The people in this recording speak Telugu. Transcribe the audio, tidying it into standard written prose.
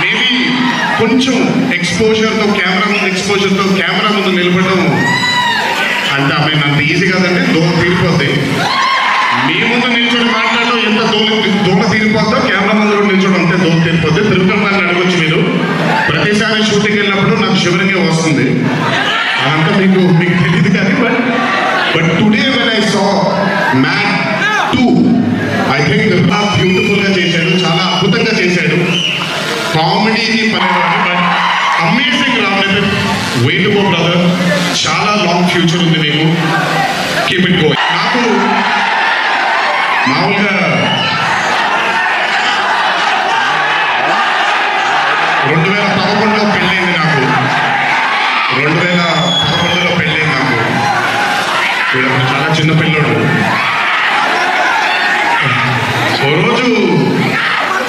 మేబీ కొంచెం ఎక్స్పోజర్తో కెమెరా ముందు నిలబడడం అంటే అవి అంత ఈజీ కాదంటే దూల తీరిపోతాయి. మీ ముందు నిల్చొని మాట్లాడడం ఎంత దూల తీరిపోద్దో కెమెరా ముందు కూడా నిల్చోడం అంతే దూల తీరిపోద్ది. తిరుపతి నన్ను అడగొచ్చు మీరు. ప్రతిసారి షూటింగ్ వెళ్ళినప్పుడు నాకు శివరింగే వస్తుంది. అదంతా మీకు తెలియదు కానీ but today when I saw man 2 I think బ్యూటిఫుల్గా చేశాడు, చాలా అద్భుతంగా చేశాడు. కామెడీని but amazing Ram. Way to go brother, చాలా లాంగ్ ఫ్యూచర్ ఉంది మీకు. Keep it going. నాకు మామూలుగా 2011లో పెళ్ళైంది నాకు. 2011లో పెళ్ళైంది నాకు. వీడు చాలా చిన్న పిల్లోడు.